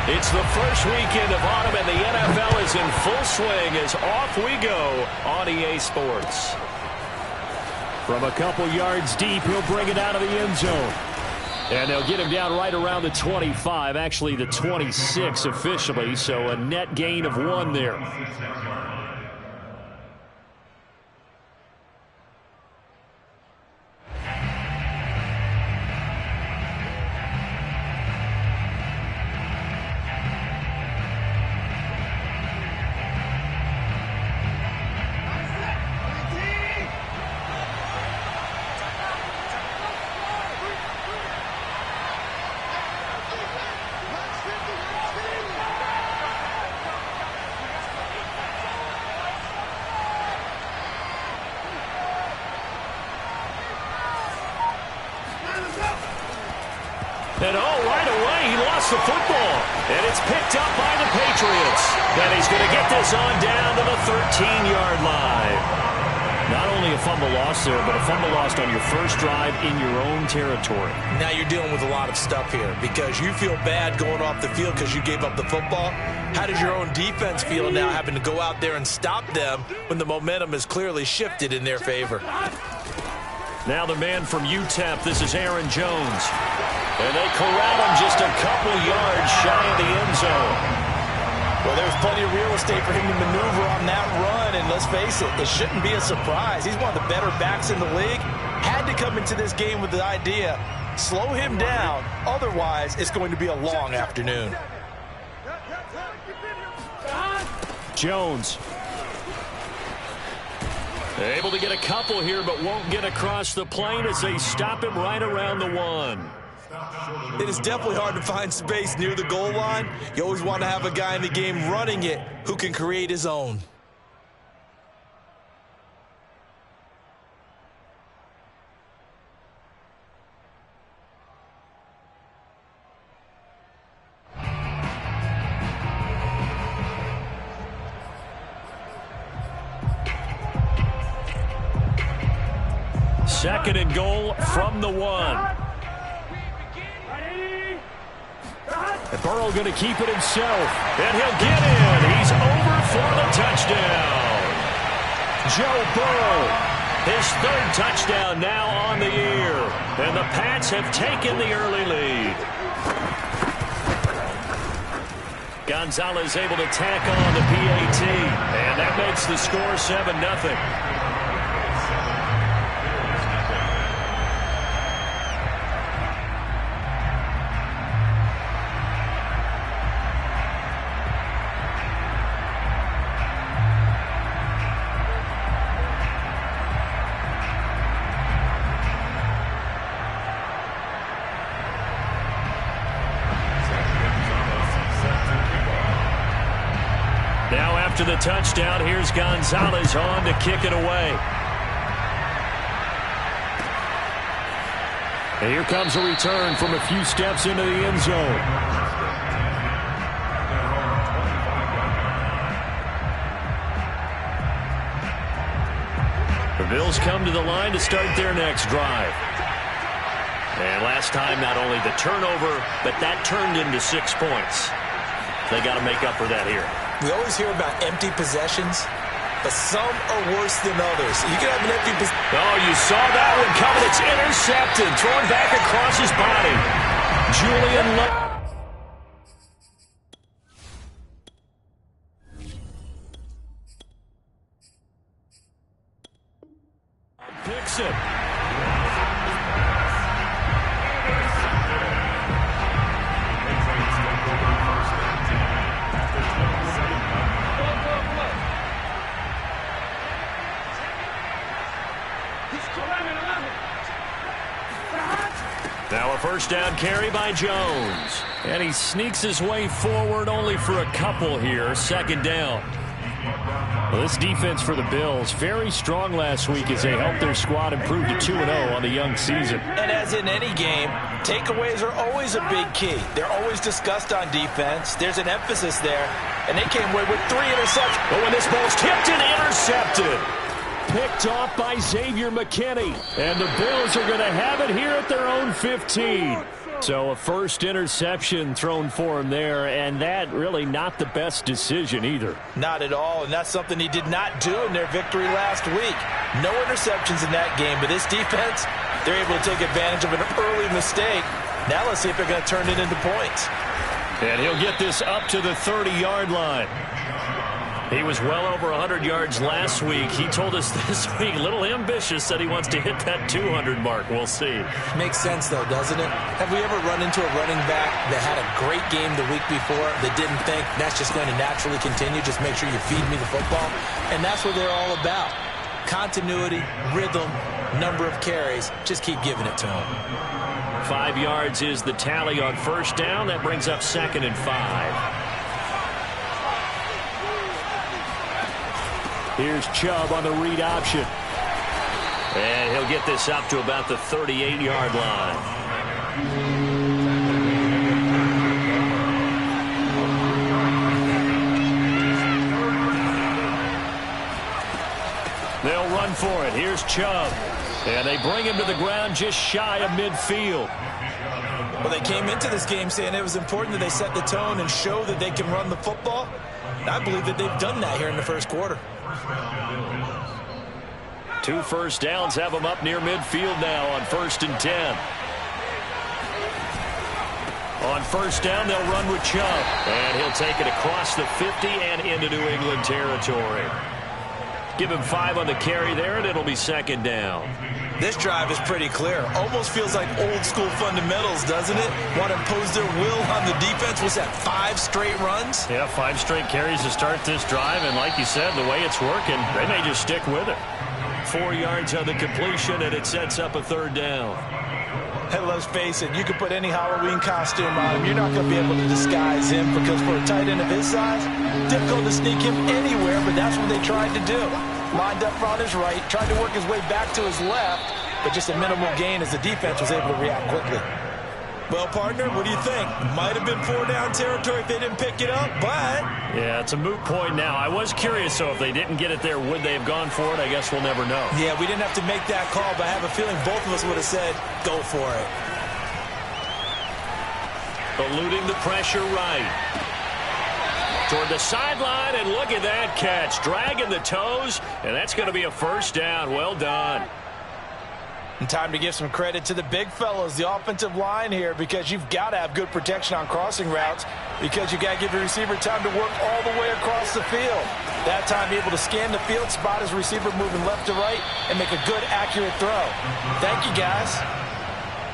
It's the first weekend of autumn, and the NFL is in full swing as off we go on EA Sports. From a couple yards deep, he'll bring it out of the end zone. And they'll get him down right around the 25, actually the 26 officially, so a net gain of 1 there. And right away, he lost the football. And it's picked up by the Patriots. And he's going to get this on down to the 13-yard line. Not only a fumble loss there, but a fumble lost on your first drive in your own territory. Now you're dealing with a lot of stuff here because you feel bad going off the field because you gave up the football. How does your own defense feel now having to go out there and stop them when the momentum has clearly shifted in their favor? Now the man from UTEP, this is Aaron Jones. And they corral him just a couple yards shy of the end zone. Well, there's plenty of real estate for him to maneuver on that run, and let's face it, it shouldn't be a surprise. He's one of the better backs in the league. Had to come into this game with the idea, slow him down, otherwise it's going to be a long afternoon. Jones. Able to get a couple here, but won't get across the plane as they stop him right around the 1. It is definitely hard to find space near the goal line. You always want to have a guy in the game running it who can create his own. Second and goal from the 1. And Burrow going to keep it himself. And he'll get in. He's over for the touchdown. Joe Burrow, his 3rd touchdown now on the year. And the Pats have taken the early lead. Gonzalez able to tack on the PAT. And that makes the score 7-0. After the touchdown, here's Gonzalez on to kick it away. And here comes a return from a few steps into the end zone. The Bills come to the line to start their next drive. And last time, not only the turnover, but that turned into 6 points. They got to make up for that here. We always hear about empty possessions, but some are worse than others. You can have an empty possession. Oh, you saw that one coming. It's intercepted. Thrown back across his body. Julian Love. Picks it. Now a first down carry by Jones. And he sneaks his way forward only for a couple here. Second down. Well, this defense for the Bills, very strong last week as they helped their squad improve to 2-0 on the young season. And as in any game, takeaways are always a big key. They're always discussed on defense. There's an emphasis there. And they came away with 3 interceptions. But when this ball's tipped and intercepted. Picked off by Xavier McKinney. And the Bills are going to have it here at their own 15. So a first interception thrown for him there, and that really not the best decision either. Not at all, and that's something he did not do in their victory last week. No interceptions in that game, but this defense, they're able to take advantage of an early mistake. Now let's see if they're going to turn it into points. And he'll get this up to the 30-yard line. He was well over 100 yards last week. He told us this week, a little ambitious, said he wants to hit that 200 mark. We'll see. Makes sense, though, doesn't it? Have we ever run into a running back that had a great game the week before that didn't think that's just going to naturally continue? Just make sure you feed me the football. And that's what they're all about. Continuity, rhythm, number of carries. Just keep giving it to him. 5 yards is the tally on first down. That brings up 2nd and 5. Here's Chubb on the read option. And he'll get this up to about the 38-yard line. They'll run for it. Here's Chubb. And they bring him to the ground just shy of midfield. Well, they came into this game saying it was important that they set the tone and show that they can run the football. And I believe that they've done that here in the first quarter. 2 first downs have them up near midfield now on 1st and 10. On first down, they'll run with Chubb. And he'll take it across the 50 and into New England territory. Give him 5 on the carry there, and it'll be 2nd down. This drive is pretty clear. Almost feels like old school fundamentals, doesn't it? Want to impose their will on the defense. Was that 5 straight runs? Yeah, 5 straight carries to start this drive. And like you said, the way it's working, they may just stick with it. 4 yards on the completion, and it sets up a 3rd down. Hey, let's face it, you can put any Halloween costume on him. You're not going to be able to disguise him because for a tight end of his size, difficult to sneak him anywhere, but that's what they tried to do. Lined up on his right, tried to work his way back to his left, but just a minimal gain as the defense was able to react quickly. Well, partner, what do you think? Might have been 4-down territory if they didn't pick it up, but... Yeah, it's a moot point now. I was curious, so if they didn't get it there, would they have gone for it? I guess we'll never know. Yeah, we didn't have to make that call, but I have a feeling both of us would have said, go for it. Eluding the pressure right. Toward the sideline, and look at that catch. Dragging the toes, and that's going to be a 1st down. Well done. And time to give some credit to the big fellows, the offensive line here, because you've got to have good protection on crossing routes because you've got to give your receiver time to work all the way across the field. That time, be able to scan the field, spot his receiver moving left to right, and make a good, accurate throw. Thank you, guys.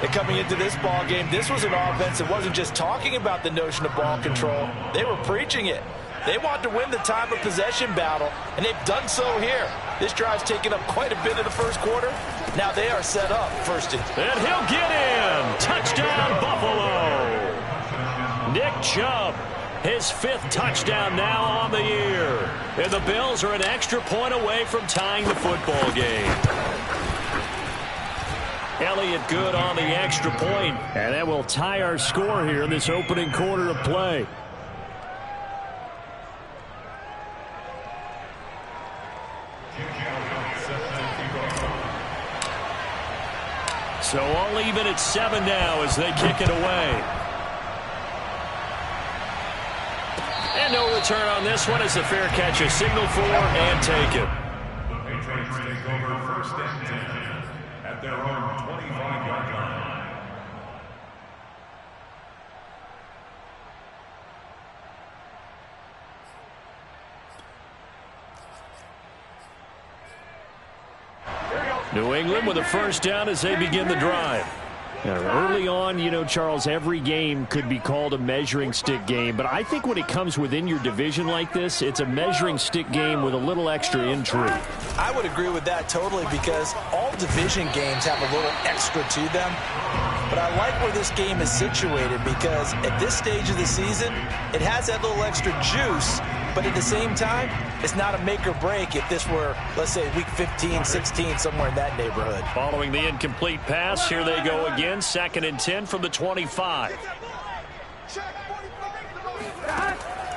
And coming into this ball game, this was an offense that wasn't just talking about the notion of ball control. They were preaching it. They want to win the time of possession battle, and they've done so here. This drive's taken up quite a bit of the first quarter. Now they are set up 1st and he'll get in. Touchdown, Buffalo. Nick Chubb, his 5th touchdown now on the year. And the Bills are an extra point away from tying the football game. Elliott good on the extra point, and that will tie our score here in this opening quarter of play. So all even at 7 now as they kick it away. And no return on this one as the fair catch is signaled for and taken. The Patriots take over 1st and 10 at their own 25-yard line. New England with a 1st down as they begin the drive. Now, early on, you know, Charles, every game could be called a measuring stick game. But I think when it comes within your division like this, it's a measuring stick game with a little extra intrigue. I would agree with that totally because all division games have a little extra to them. But I like where this game is situated because at this stage of the season, it has that little extra juice. But at the same time, it's not a make or break if this were, let's say, week 15, 16, somewhere in that neighborhood. Following the incomplete pass, here they go again. 2nd and 10 from the 25.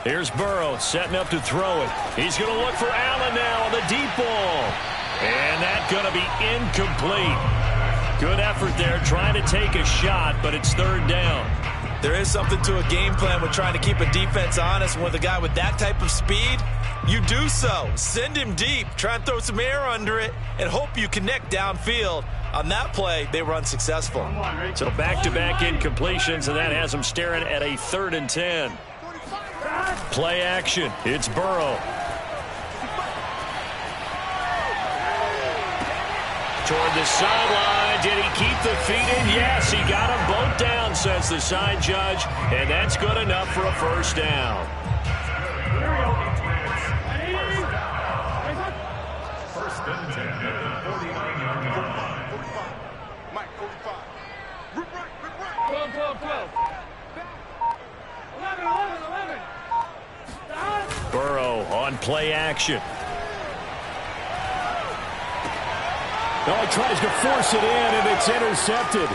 Here's Burrow setting up to throw it. He's going to look for Allen now on the deep ball. And that's going to be incomplete. Good effort there, trying to take a shot, but it's third down. There is something to a game plan with trying to keep a defense honest. With a guy with that type of speed, you do so. Send him deep, try and throw some air under it, and hope you connect downfield. On that play, they were unsuccessful. So back-to-back incompletions, and that has them staring at a 3rd and 10. Play action. It's Burrow. Toward the sideline. Did he keep the feet in? Yes, he got them both down, says the side judge, and that's good enough for a first down. First and 10 at the 49-yard line. Mike, 45. Rip right. 12. 11. Burrow on play action. Oh, he tries to force it in, and it's intercepted.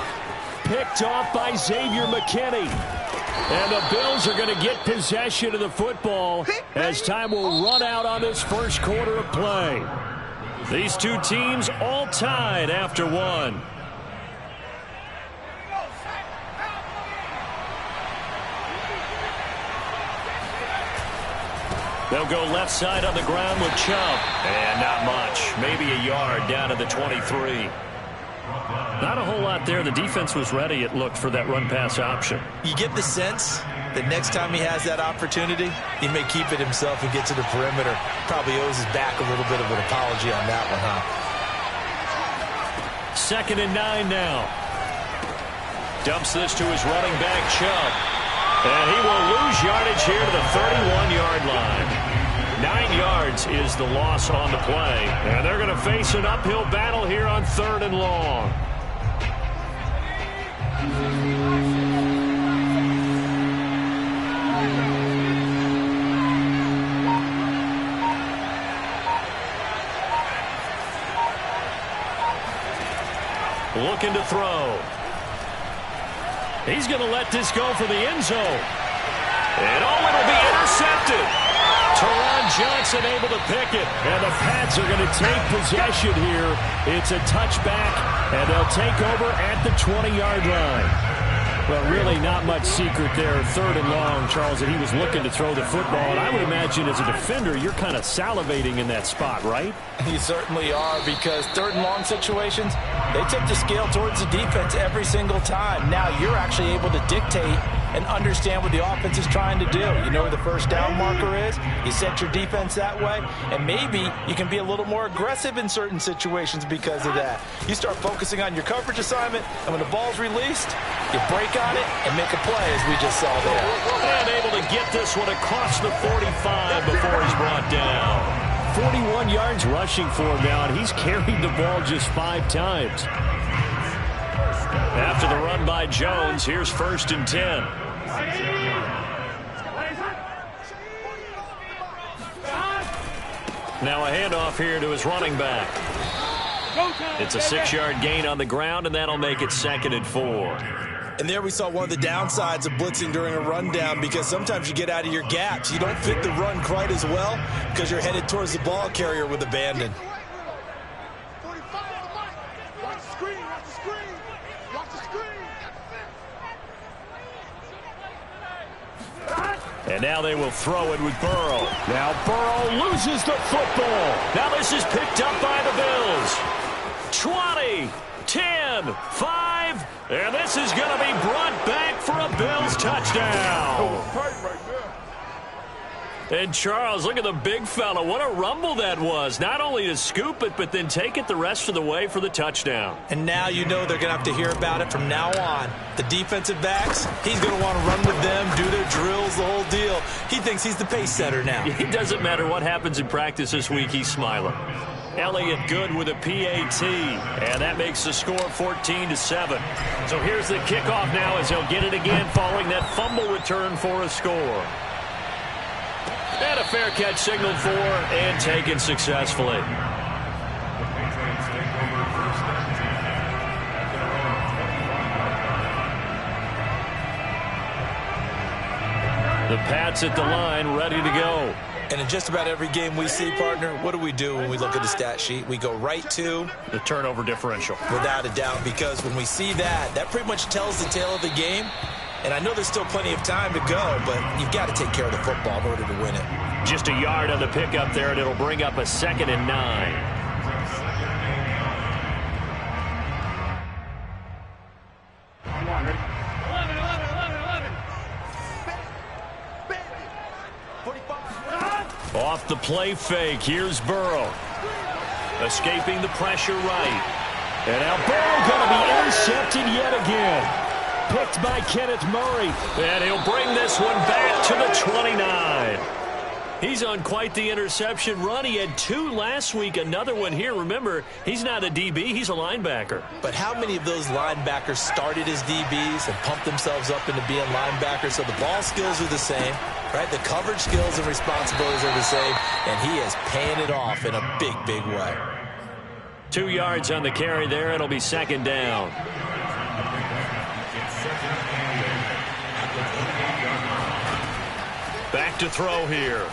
Picked off by Xavier McKinney. And the Bills are going to get possession of the football as time will run out on this first quarter of play. These two teams all tied after one. They'll go left side on the ground with Chubb. And not much. Maybe a yard down to the 23. Not a whole lot there. The defense was ready, it looked, for that run-pass option. You get the sense that next time he has that opportunity, he may keep it himself and get to the perimeter. Probably owes his back a little bit of an apology on that one, huh? 2nd and 9 now. Dumps this to his running back, Chubb. And he will lose yardage here to the 31-yard line. 9 yards is the loss on the play. And they're going to face an uphill battle here on 3rd and long. Looking to throw. He's going to let this go for the end zone. And it'll be intercepted. Teron Johnson able to pick it. And the Pats are going to take possession here. It's a touchback, and they'll take over at the 20-yard line. Well, really not much secret there. 3rd and long, Charles, that he was looking to throw the football. And I would imagine as a defender, you're kind of salivating in that spot, right? You certainly are, because 3rd and long situations, they tip the scale towards the defense every single time. Now you're actually able to dictate and understand what the offense is trying to do. You know where the first down marker is. You set your defense that way, and maybe you can be a little more aggressive in certain situations because of that. You start focusing on your coverage assignment, and when the ball's released, you break on it and make a play, as we just saw there. And able to get this one across the 45 before he's brought down. 41 yards rushing for him now, and he's carried the ball just 5 times. After the run by Jones, here's 1st and 10. Now a handoff here to his running back. It's a 6-yard gain on the ground, and that'll make it 2nd and 4. And there we saw one of the downsides of blitzing during a rundown, because sometimes you get out of your gaps. You don't fit the run quite as well because you're headed towards the ball carrier with abandon. And now they will throw it with Burrow. Now Burrow loses the football. Now this is picked up by the Bills. 20, 10, 5, and this is going to be brought back for a Bills touchdown. And Charles, look at the big fella. What a rumble that was. Not only to scoop it, but then take it the rest of the way for the touchdown. And now you know they're going to have to hear about it from now on. The defensive backs, he's going to want to run with them, do their drills, the whole deal. He thinks he's the pace setter now. It doesn't matter what happens in practice this week, he's smiling. Elliott good with a PAT, and that makes the score 14-7. So here's the kickoff now as he'll get it again following that fumble return for a score. And a fair catch signaled for and taken successfully. The Pats at the line, ready to go. And in just about every game we see, partner, what do when we look at the stat sheet? We go right to the turnover differential. Without a doubt, because when we see that, that pretty much tells the tale of the game. And I know there's still plenty of time to go, but you've got to take care of the football in order to win it. Just a yard on the pickup there, and it'll bring up a 2nd and 9. Off the play fake, here's Burrow. Escaping the pressure right. And now Burrow going to be intercepted yet again. Picked by Kenneth Murray. And he'll bring this one back to the 29. He's on quite the interception run. He had 2 last week, another one here. Remember, he's not a DB, he's a linebacker. But how many of those linebackers started as DBs and pumped themselves up into being linebackers? So the ball skills are the same, right? The coverage skills and responsibilities are the same, and he is paying it off in a big, big way. 2 yards on the carry there. It'll be 2nd down. Back to throw here.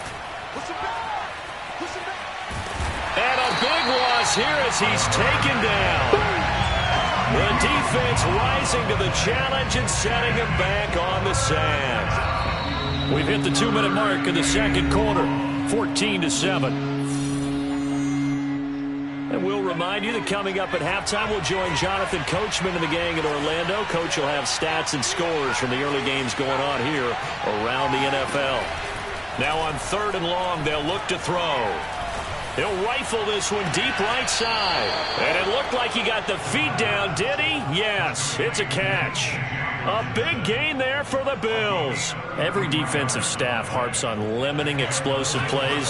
And a big loss here as he's taken down. The defense rising to the challenge and setting him back on the sand. We've hit the 2-minute mark in the second quarter, 14-7. And we'll remind you that coming up at halftime, we'll join Jonathan Coachman and the gang in Orlando. Coach will have stats and scores from the early games going on here around the NFL. Now on 3rd and long, they'll look to throw. He'll rifle this one deep right side. And it looked like he got the feet down, did he? Yes, it's a catch. A big gain there for the Bills. Every defensive staff harps on limiting explosive plays.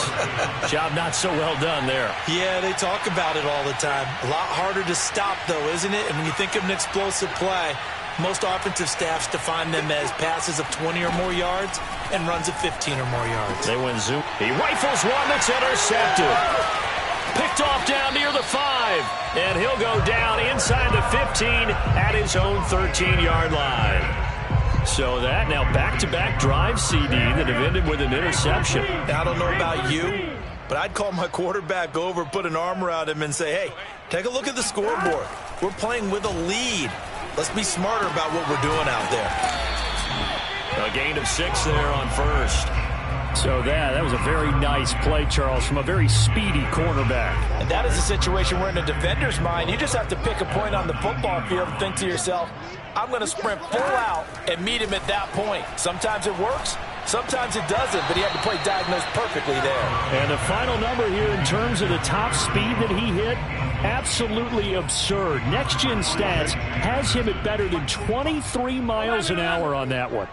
Job not so well done there. Yeah, they talk about it all the time. A lot harder to stop, though, isn't it? And when you think of an explosive play, most offensive staffs define them as passes of 20 or more yards and runs of 15 or more yards. They win zoom. He rifles one that's intercepted. Picked off down near the 5. And he'll go down inside the 15 at his own 13-yard line. So that now back-to-back drive CD that have ended with an interception. Now, I don't know about you, but I'd call my quarterback over, put an arm around him, and say, hey, take a look at the scoreboard. We're playing with a lead. Let's be smarter about what we're doing out there. A gain of 6 there on 1st. So that was a very nice play, Charles, from a very speedy cornerback. And that is a situation where in a defender's mind, you just have to pick a point on the football field and think to yourself, I'm going to sprint full out and meet him at that point. Sometimes it works, sometimes it doesn't, but he had to play diagnosed perfectly there. And the final number here in terms of the top speed that he hit, absolutely absurd. Next Gen Stats has him at better than 23 miles an hour on that one.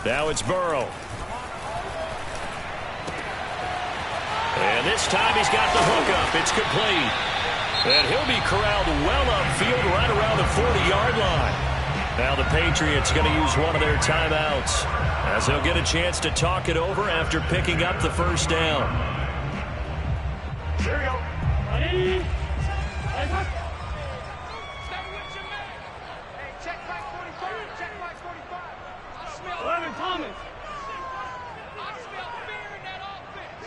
Now it's Burrow. And this time he's got the hook up. It's complete. And he'll be corralled well upfield right around the 40-yard line. Now the Patriots going to use one of their timeouts as they'll get a chance to talk it over after picking up the first down. Here we go. Ready? Check back 45. Check back 45. I smell 11 Thomas. I smell fear in that offense.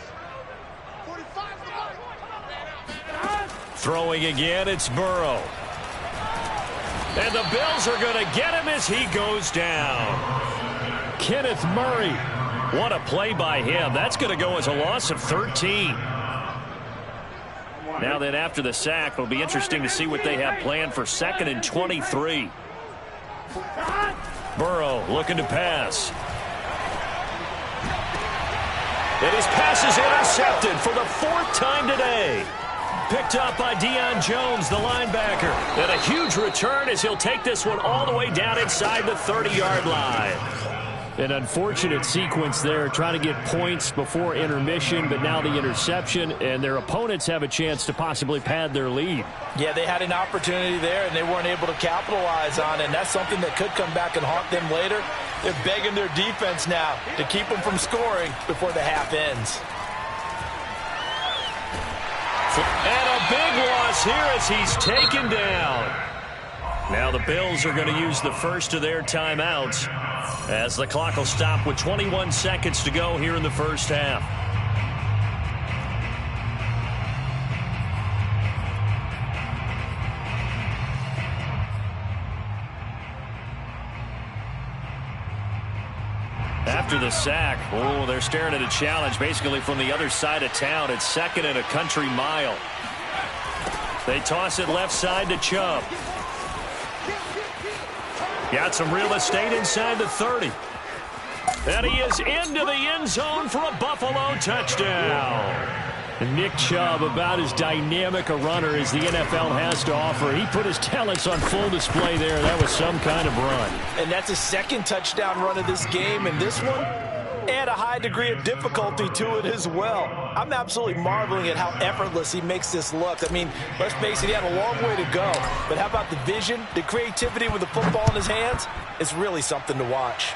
45 is the ball. Throwing again, it's Burrow. And the Bills are going to get him as he goes down. Kenneth Murray. What a play by him. That's going to go as a loss of 13. Now then, after the sack, it'll be interesting to see what they have planned for 2nd and 23. Burrow looking to pass. And his pass is intercepted for the 4th time today. Picked up by Deion Jones, the linebacker. And a huge return as he'll take this one all the way down inside the 30-yard line. An unfortunate sequence there, trying to get points before intermission, but now the interception, and their opponents have a chance to possibly pad their lead. Yeah, they had an opportunity there, and they weren't able to capitalize on it, and that's something that could come back and haunt them later. They're begging their defense now to keep them from scoring before the half ends. And a big loss here as he's taken down. Now the Bills are going to use the first of their timeouts. as the clock will stop with 21 seconds to go here in the first half. After the sack, they're staring at a challenge basically from the other side of town. It's 2nd and a country mile. They toss it left side to Chubb. Got some real estate inside the 30. And he is into the end zone for a Buffalo touchdown. Nick Chubb, about as dynamic a runner as the NFL has to offer. He put his talents on full display there. That was some kind of run. And that's his 2nd touchdown run of this game, and this one add a high degree of difficulty to it as well. I'm absolutely marveling at how effortless he makes this look. I mean, let's face it, he had a long way to go. But how about the vision, the creativity with the football in his hands? It's really something to watch.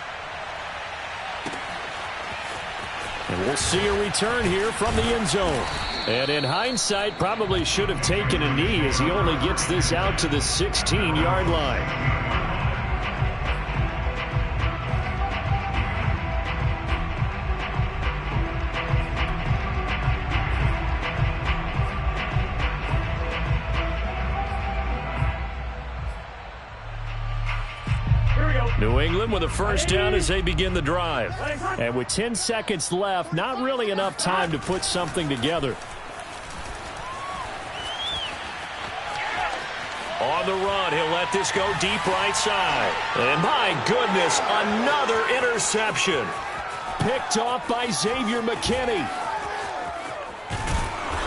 And we'll see a return here from the end zone. And in hindsight, probably should have taken a knee as he only gets this out to the 16-yard line. New England with a first down as they begin the drive. And with 10 seconds left, not really enough time to put something together. On the run, he'll let this go deep right side. And my goodness, another interception. Picked off by Xavier McKinney.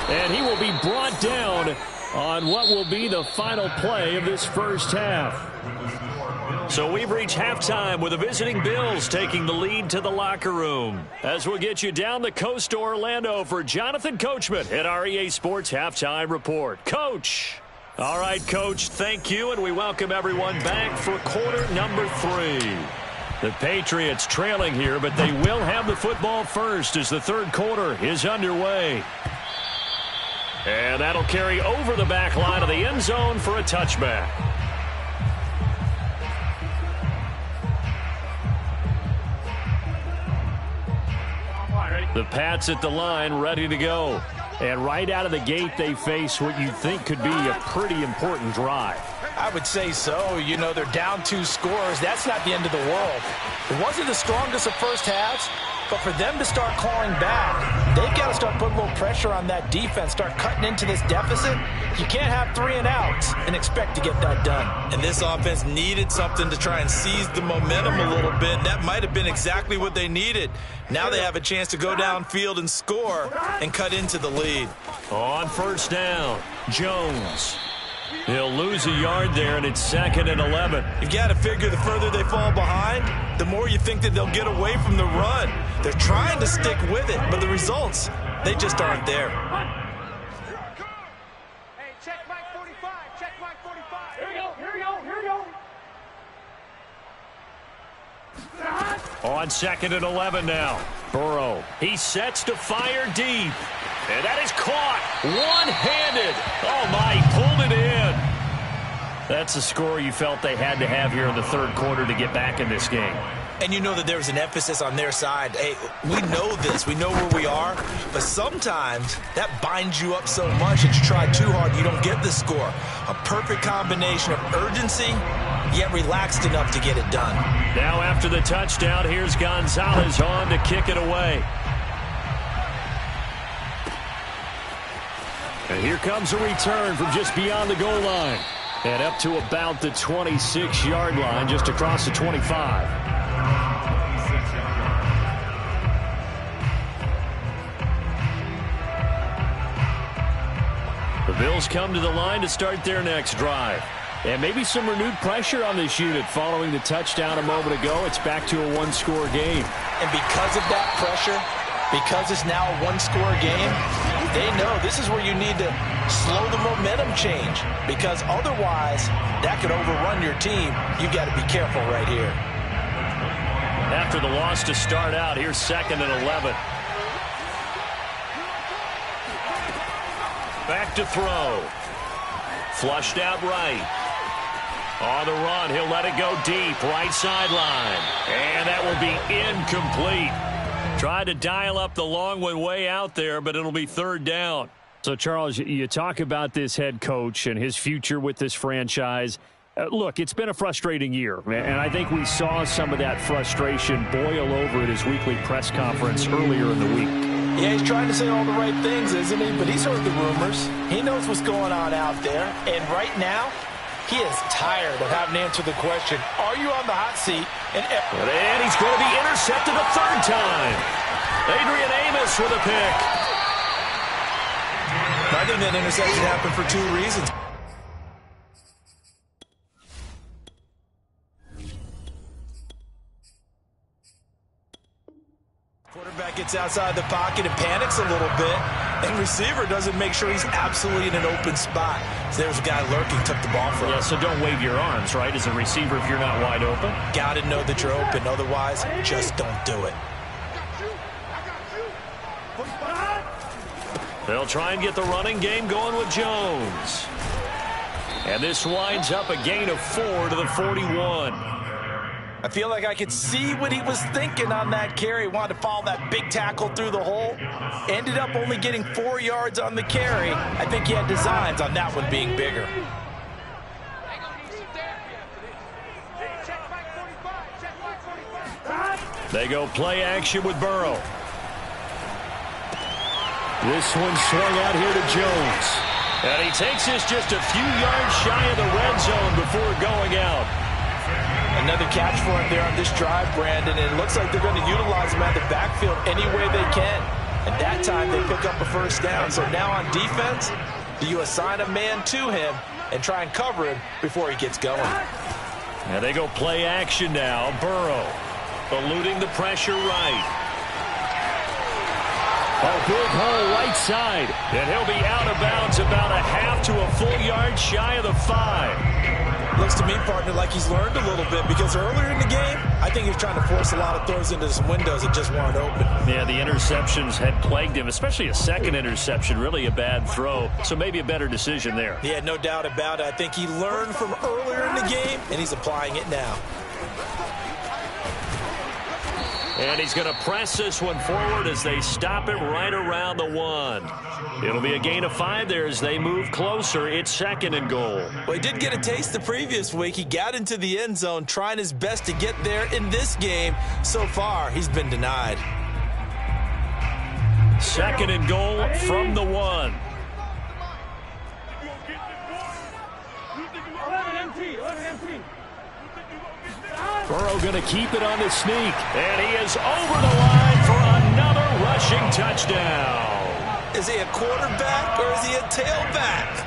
And he will be brought down on what will be the final play of this first half. So we've reached halftime with the visiting Bills taking the lead to the locker room. As we'll get you down the coast to Orlando for Jonathan Coachman at our EA Sports Halftime Report. Coach. All right, Coach, thank you, and we welcome everyone back for quarter number 3. The Patriots trailing here, but they will have the football first as the third quarter is underway. And that'll carry over the back line of the end zone for a touchback. The Pats at the line, ready to go. And right out of the gate, they face what you think could be a pretty important drive. I would say so. You know, they're down 2 scores. That's not the end of the world. It wasn't the strongest of first halves, but for them to start clawing back, they've got to start putting a little pressure on that defense, start cutting into this deficit. You can't have 3 and outs and expect to get that done. And this offense needed something to try and seize the momentum a little bit. That might have been exactly what they needed. Now they have a chance to go downfield and score and cut into the lead. On first down, Jones. He'll lose a yard there, and it's 2nd and 11. You've got to figure the further they fall behind, the more you think that they'll get away from the run. They're trying to stick with it, but the results, they just aren't there. Hey, check Mike 45. Check Mike 45. Here we go. Here we go. Here we go. On 2nd and 11 now. Burrow. He sets to fire deep. And that is caught one-handed. Oh, my, he pulled it in. That's a score you felt they had to have here in the third quarter to get back in this game. And you know that there's an emphasis on their side. Hey, we know this. We know where we are. But sometimes that binds you up so much that you try too hard, you don't get the score. A perfect combination of urgency, yet relaxed enough to get it done. Now after the touchdown, here's Gonzalez on to kick it away. And here comes a return from just beyond the goal line. And up to about the 26-yard line, just across the 25. The Bills come to the line to start their next drive. And maybe some renewed pressure on this unit following the touchdown a moment ago. It's back to a one-score game. And because of that pressure, because it's now a one-score game, they know this is where you need to slow the momentum change, because otherwise that could overrun your team. You got to be careful right here. After the loss to start out, here's 2nd and 11. Back to throw. Flushed out right. On the run, he'll let it go deep, right sideline. And that will be incomplete. Tried to dial up the long one way out there, but it'll be third down. So, Charles, you talk about this head coach and his future with this franchise. Look, it's been a frustrating year, and I think we saw some of that frustration boil over at his weekly press conference earlier in the week. Yeah, he's trying to say all the right things, isn't he? But he's heard the rumors. He knows what's going on out there. And right now, he is tired of having to answer the question, are you on the hot seat? And he's going to be intercepted a third time. Adrian Amos with a pick. I think that interception happened for two reasons. Quarterback gets outside the pocket and panics a little bit, and receiver doesn't make sure he's absolutely in an open spot. So there's a guy lurking, took the ball from him. Yeah, so don't wave your arms, right, as a receiver if you're not wide open. Got to know that you're open, otherwise just don't do it. They'll try and get the running game going with Jones. And this winds up a gain of 4 to the 41. I feel like I could see what he was thinking on that carry. Wanted to follow that big tackle through the hole. Ended up only getting 4 yards on the carry. I think he had designs on that one being bigger. They go play action with Burrow. This one swung out here to Jones. And he takes this just a few yards shy of the red zone before going out. Another catch for him there on this drive, Brandon, and it looks like they're going to utilize him at the backfield any way they can. And that time they pick up a first down. So now on defense, do you assign a man to him and try and cover him before he gets going? And they go play action now. Burrow eluding the pressure right. A big hole right side. And he'll be out of bounds about a half to a full yard shy of the 5. Looks to me, partner, like he's learned a little bit, because earlier in the game, I think he was trying to force a lot of throws into some windows that just weren't open. Yeah, the interceptions had plagued him, especially a second interception, really a bad throw. So maybe a better decision there. Yeah, no doubt about it. I think he learned from earlier in the game, and he's applying it now. And he's going to press this one forward as they stop it right around the 1. It'll be a gain of 5 there as they move closer. It's 2nd and goal. Well, he did get a taste the previous week. He got into the end zone, trying his best to get there in this game. So far, he's been denied. 2nd and goal from the 1. Burrow going to keep it on the sneak. And he is over the line for another rushing touchdown. Is he a quarterback or is he a tailback?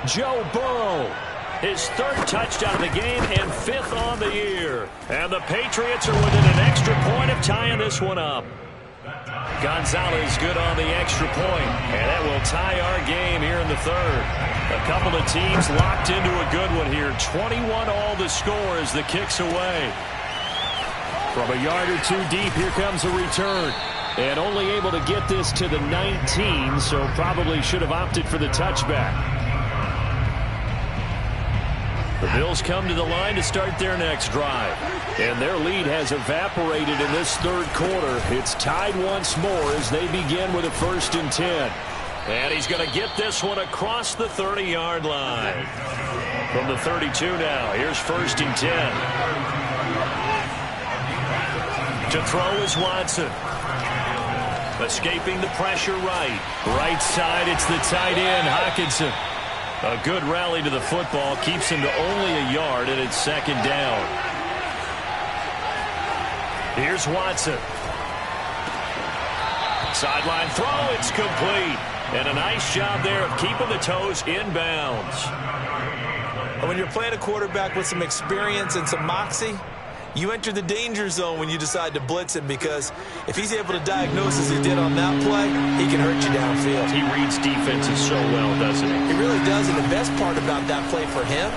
Joe Burrow, his 3rd touchdown of the game and 5th on the year. And the Patriots are within an extra point of tying this one up. Gonzalez good on the extra point, and that will tie our game here in the 3rd. A couple of teams locked into a good one here. 21 all the score as the kick's away. From a yard or 2 deep, here comes a return. And only able to get this to the 19, so probably should have opted for the touchback. The Bills come to the line to start their next drive. And their lead has evaporated in this 3rd quarter. It's tied once more as they begin with a 1st and 10. And he's going to get this one across the 30-yard line. From the 32 now, here's 1st and 10. To throw is Watson. Escaping the pressure right. Right side, it's the tight end, Hockenson. A good rally to the football keeps him to only a yard, and it's 2nd down. Here's Watson. Sideline throw, it's complete. And a nice job there of keeping the toes inbounds. When you're playing a quarterback with some experience and some moxie, you enter the danger zone when you decide to blitz him, because if he's able to diagnose as he did on that play, he can hurt you downfield. He reads defenses so well, doesn't he? He really does, and the best part about that play for him,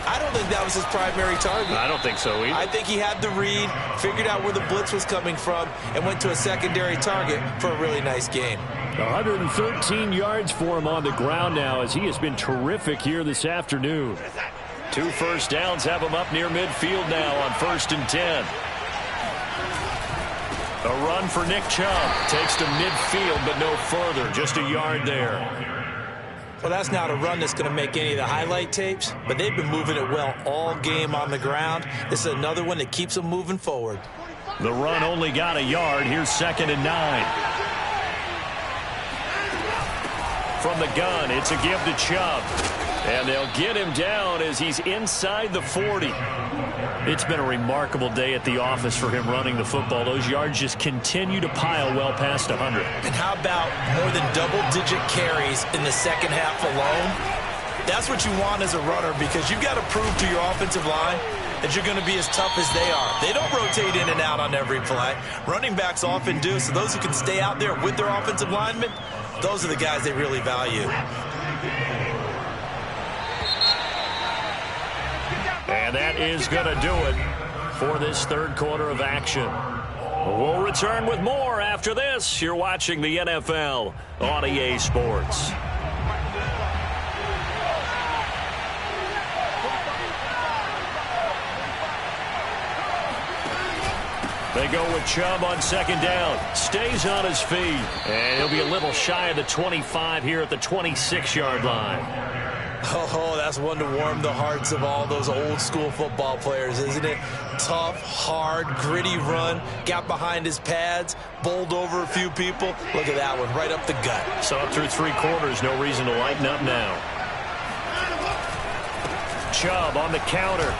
I don't think that was his primary target. I don't think so either. I think he had the read, figured out where the blitz was coming from, and went to a secondary target for a really nice game. 113 yards for him on the ground now, as he has been terrific here this afternoon. 2 first downs have him up near midfield now on 1st and 10. A run for Nick Chubb. Takes to midfield, but no further. Just a yard there. Well, that's not a run that's going to make any of the highlight tapes, but they've been moving it well all game on the ground. This is another one that keeps them moving forward. The run only got a yard. Here's 2nd and 9. From the gun, it's a give to Chubb. And they'll get him down as he's inside the 40. It's been a remarkable day at the office for him running the football. Those yards just continue to pile well past 100. And how about more than double-digit carries in the second half alone? That's what you want as a runner, because you've got to prove to your offensive line that you're going to be as tough as they are. They don't rotate in and out on every play. Running backs often do, so those who can stay out there with their offensive linemen, those are the guys they really value. And that is going to do it for this third quarter of action. We'll return with more after this. You're watching the NFL on EA Sports. They go with Chubb on 2nd down. Stays on his feet. And he'll be a little shy of the 25 here at the 26-yard line. Oh, that's one to warm the hearts of all those old-school football players, isn't it? Tough, hard, gritty run. Got behind his pads, bowled over a few people. Look at that one, right up the gut. So up through 3 quarters, no reason to lighten up now. Chubb on the counter.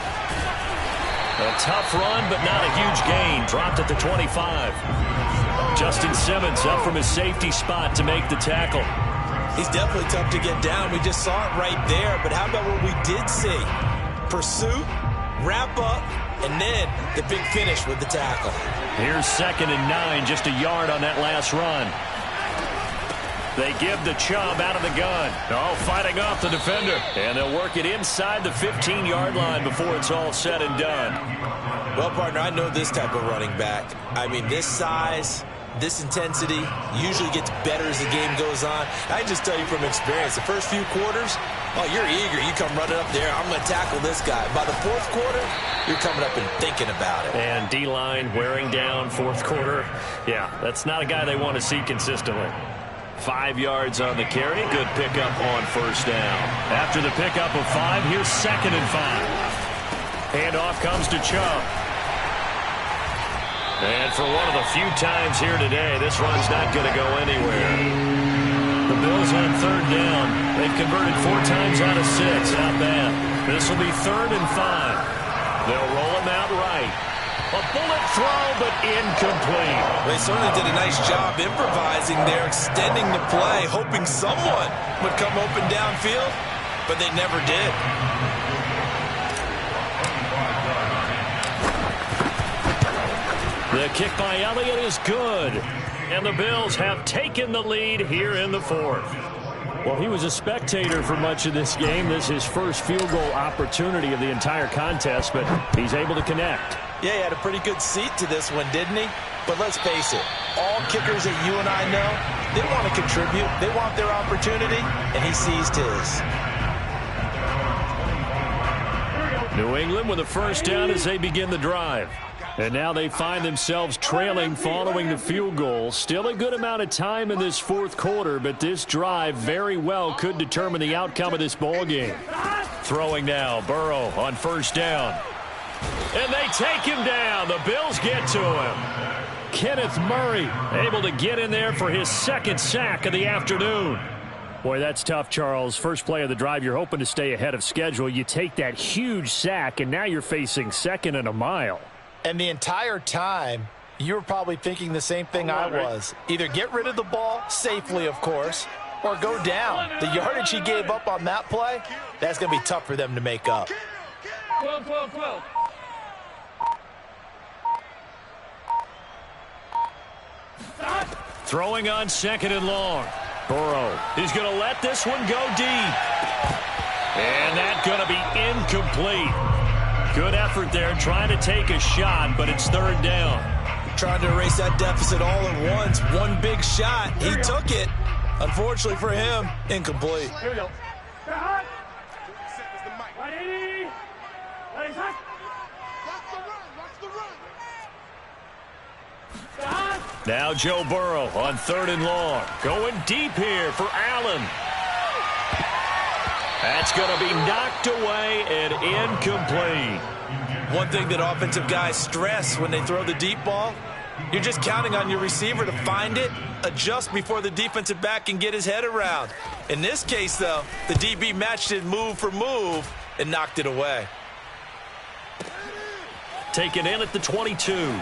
A tough run, but not a huge gain. Dropped at the 25. Justin Simmons up from his safety spot to make the tackle. He's definitely tough to get down. We just saw it right there. But how about what we did see? Pursuit, wrap up, and then the big finish with the tackle. Here's 2nd and 9, just a yard on that last run. They give the Chubb out of the gun. Oh, fighting off the defender. And they'll work it inside the 15-yard line before it's all said and done. Well, partner, I know this type of running back. I mean, this size, this intensity usually gets better as the game goes on. I can just tell you from experience, the first few quarters, oh, you're eager. You come running up there, I'm going to tackle this guy. By the 4th quarter, you're coming up and thinking about it. And D-line wearing down 4th quarter. Yeah, that's not a guy they want to see consistently. 5 yards on the carry. Good pickup on 1st down. After the pickup of 5, here's 2nd and 5. Handoff comes to Chubb. And for one of the few times here today, this run's not going to go anywhere. The Bills on 3rd down. They've converted 4 times out of 6. Not bad. This will be 3rd and 5. They'll roll him out right. A bullet throw, but incomplete. They certainly did a nice job improvising there, extending the play, hoping someone would come open downfield, but they never did. The kick by Elliott is good. And the Bills have taken the lead here in the 4th. Well, he was a spectator for much of this game. This is his first field goal opportunity of the entire contest, but he's able to connect. Yeah, he had a pretty good seat to this one, didn't he? But let's face it, all kickers that you and I know, they want to contribute. They want their opportunity, and he seized his. New England with a 1st down as they begin the drive. And now they find themselves trailing following the field goal. Still a good amount of time in this 4th quarter, but this drive very well could determine the outcome of this ball game. Throwing now, Burrow on 1st down. And they take him down. The Bills get to him. Kenneth Murray able to get in there for his 2nd sack of the afternoon. Boy, that's tough, Charles. First play of the drive, you're hoping to stay ahead of schedule. You take that huge sack, and now you're facing 2nd and a mile. And the entire time, you were probably thinking the same thing I was. Either get rid of the ball, safely, of course, or go down. The yardage he gave up on that play, that's going to be tough for them to make up. 12. Throwing on 2nd and long. Burrow, he's going to let this one go deep. And that's going to be incomplete. Good effort there, trying to take a shot, but it's 3rd down. Trying to erase that deficit all at once. One big shot. He took it. Unfortunately for him, incomplete. Here we go. Now Joe Burrow on 3rd and long. Going deep here for Allen. That's going to be knocked away and incomplete. One thing that offensive guys stress when they throw the deep ball, you're just counting on your receiver to find it, adjust before the defensive back can get his head around. In this case, though, the DB matched it move for move and knocked it away. Taken in at the 22.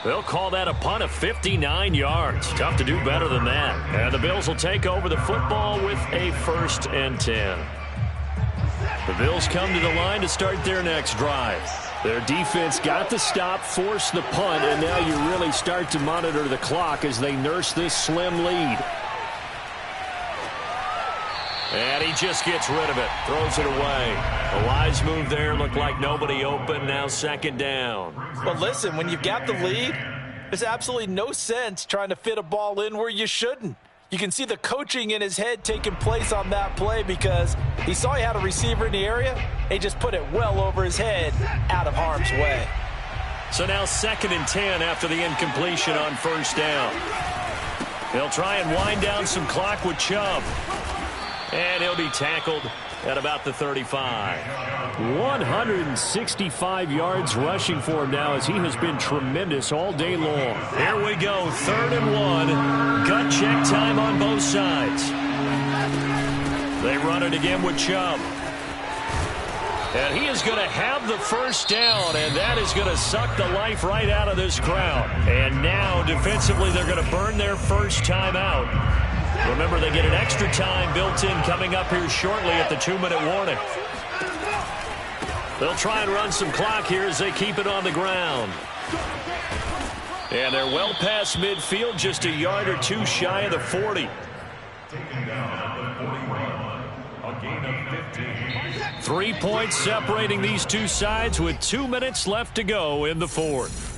They'll call that a punt of 59 yards. Tough to do better than that. And the Bills will take over the football with a 1st and 10. The Bills come to the line to start their next drive. Their defense got the stop, forced the punt, and now you really start to monitor the clock as they nurse this slim lead. And he just gets rid of it, throws it away. A wise move there, looked like nobody open, now 2nd down. But listen, when you've got the lead, there's absolutely no sense trying to fit a ball in where you shouldn't. You can see the coaching in his head taking place on that play because he saw he had a receiver in the area. He just put it well over his head, out of harm's way. So now 2nd and 10 after the incompletion on 1st down. They'll try and wind down some clock with Chubb. And he'll be tackled at about the 35. 165 yards rushing for him now as he has been tremendous all day long. Here we go, 3rd and 1. Gut check time on both sides. They run it again with Chubb. And he is going to have the 1st down, and that is going to suck the life right out of this crowd. And now, defensively, they're going to burn their first timeout. Remember, they get an extra time built in coming up here shortly at the 2-minute warning. They'll try and run some clock here as they keep it on the ground. And they're well past midfield, just a yard or two shy of the 40. Taken down at the 41. A gain of 15. 3 points separating these two sides with 2 minutes left to go in the 4th.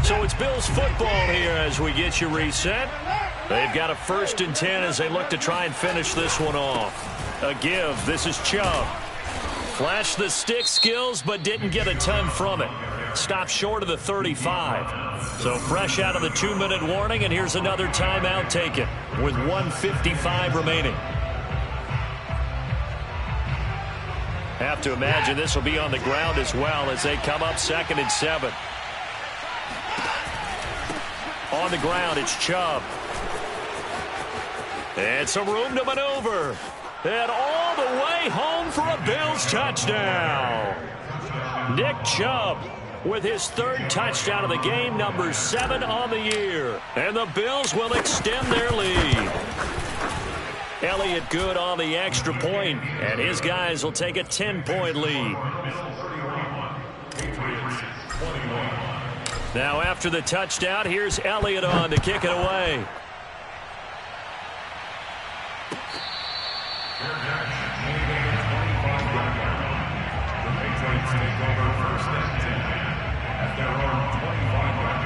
So it's Bills football here as we get you reset. They've got a 1st and 10 as they look to try and finish this one off. A give. This is Chubb. Flashed the stick skills, but didn't get a ton from it. Stopped short of the 35. So fresh out of the 2-minute warning, and here's another timeout taken with 1:55 remaining. Have to imagine this will be on the ground as well as they come up 2nd and 7. On the ground, it's Chubb. And some room to maneuver. And all the way home for a Bills touchdown. Nick Chubb with his 3rd touchdown of the game, number 7 on the year. And the Bills will extend their lead. Elliott good on the extra point, and his guys will take a 10-point lead. Now after the touchdown, here's Elliott on to kick it away. The Patriots take over 1st and 10 at their own 25-yard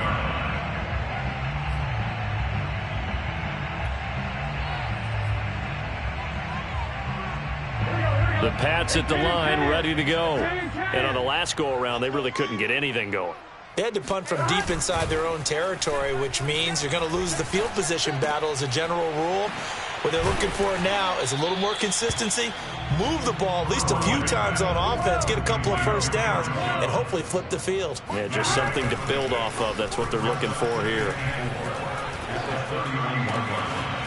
line. The Pats at the line, ready to go. And on the last go-around, they really couldn't get anything going. They had to punt from deep inside their own territory, which means you're going to lose the field position battle as a general rule. What they're looking for now is a little more consistency, move the ball at least a few times on offense, get a couple of 1st downs, and hopefully flip the field. Yeah, just something to build off of. That's what they're looking for here.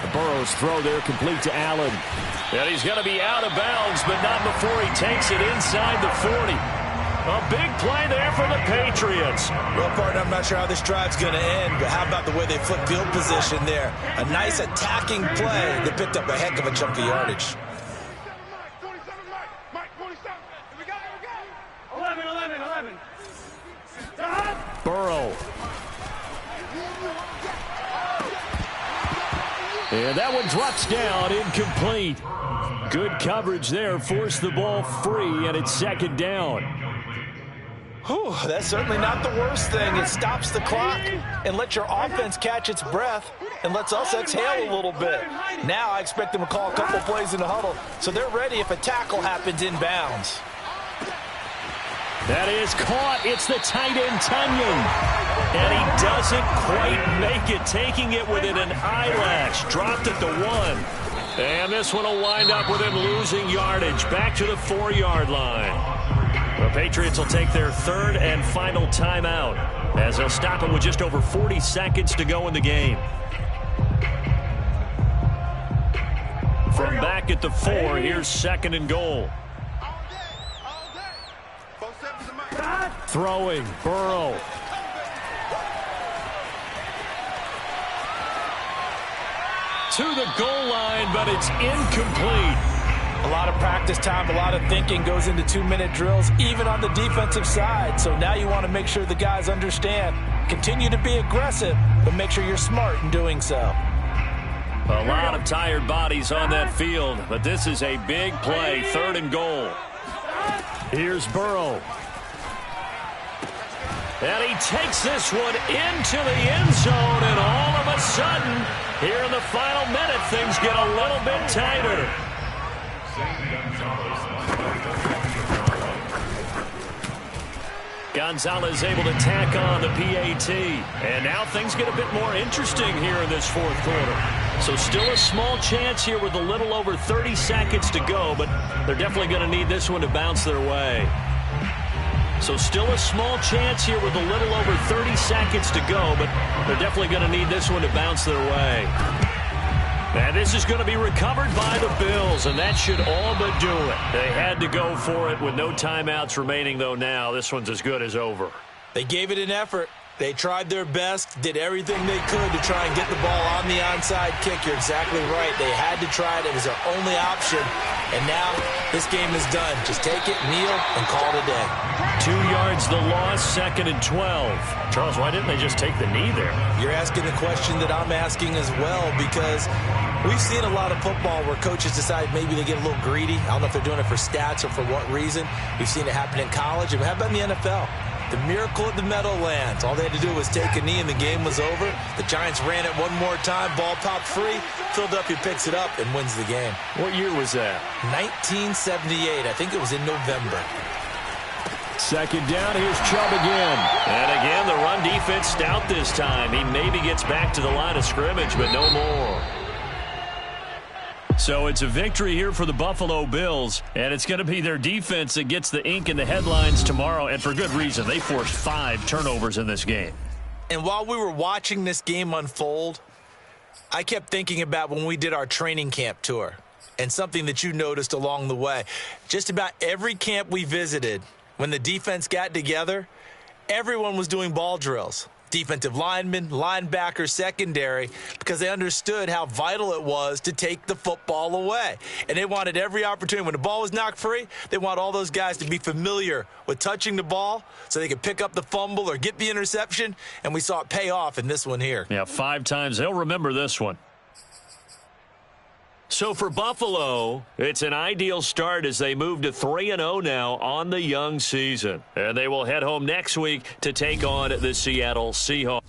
The Burrow's throw there complete to Allen. And he's going to be out of bounds, but not before he takes it inside the 40. A big play there for the Patriots. Well, partner, I'm not sure how this drive's going to end, but how about the way they flip field position there? A nice attacking play that picked up a heck of a chunk of yardage. 27 Mike, 27. We got it. 11. Burrow. And that one drops down, incomplete. Good coverage there, forced the ball free, and it's 2nd down. Whew, that's certainly not the worst thing. It stops the clock and lets your offense catch its breath and lets us exhale a little bit. Now I expect them to call a couple plays in the huddle, so they're ready if a tackle happens inbounds. That is caught. It's the tight end, Tunyon. And he doesn't quite make it, taking it within an eyelash. Dropped at the 1. And this one will wind up with him losing yardage. Back to the 4-yard line. The Patriots will take their third and final timeout as they'll stop it with just over 40 seconds to go in the game. From back at the 4, here's 2nd and goal. Throwing, Burrow. To the goal line, but it's incomplete. A lot of practice time, a lot of thinking goes into 2-minute drills, even on the defensive side. So now you want to make sure the guys understand. Continue to be aggressive, but make sure you're smart in doing so. A lot of tired bodies on that field, but this is a big play, 3rd and goal. Here's Burrow. And he takes this one into the end zone, and all of a sudden, here in the final minute, things get a little bit tighter. Gonzalez able to tack on the PAT. And now things get a bit more interesting here in this 4th quarter. So still a small chance here with a little over 30 seconds to go, but they're definitely going to need this one to bounce their way. So still a small chance here with a little over 30 seconds to go, but they're definitely going to need this one to bounce their way. And this is going to be recovered by the Bills, and that should all but do it. They had to go for it with no timeouts remaining, though now. This one's as good as over. They gave it an effort. They tried their best, did everything they could to try and get the ball on the onside kick. You're exactly right. They had to try it. It was their only option. And now this game is done. Just take it, kneel, and call it a day. 2 yards the loss, 2nd and 12. Charles, why didn't they just take the knee there? You're asking the question that I'm asking as well, because we've seen a lot of football where coaches decide maybe they get a little greedy. I don't know if they're doing it for stats or for what reason. We've seen it happen in college, and how about in the NFL? The miracle at the Meadowlands. All they had to do was take a knee and the game was over. The Giants ran it one more time. Ball popped free. Philadelphia picks it up and wins the game. What year was that? 1978. I think it was in November. 2nd down. Here's Chubb again. And again, the run defense stout this time. He maybe gets back to the line of scrimmage, but no more. So it's a victory here for the Buffalo Bills, and it's going to be their defense that gets the ink in the headlines tomorrow, and for good reason. They forced 5 turnovers in this game. And while we were watching this game unfold, I kept thinking about when we did our training camp tour and something that you noticed along the way. Just about every camp we visited, when the defense got together, everyone was doing ball drills. Defensive linemen, linebackers, secondary, because they understood how vital it was to take the football away. And they wanted every opportunity. When the ball was knocked free, they want all those guys to be familiar with touching the ball so they could pick up the fumble or get the interception. And we saw it pay off in this one here. Yeah, 5 times. They'll remember this one. So for Buffalo, it's an ideal start as they move to 3-0 now on the young season. And they will head home next week to take on the Seattle Seahawks.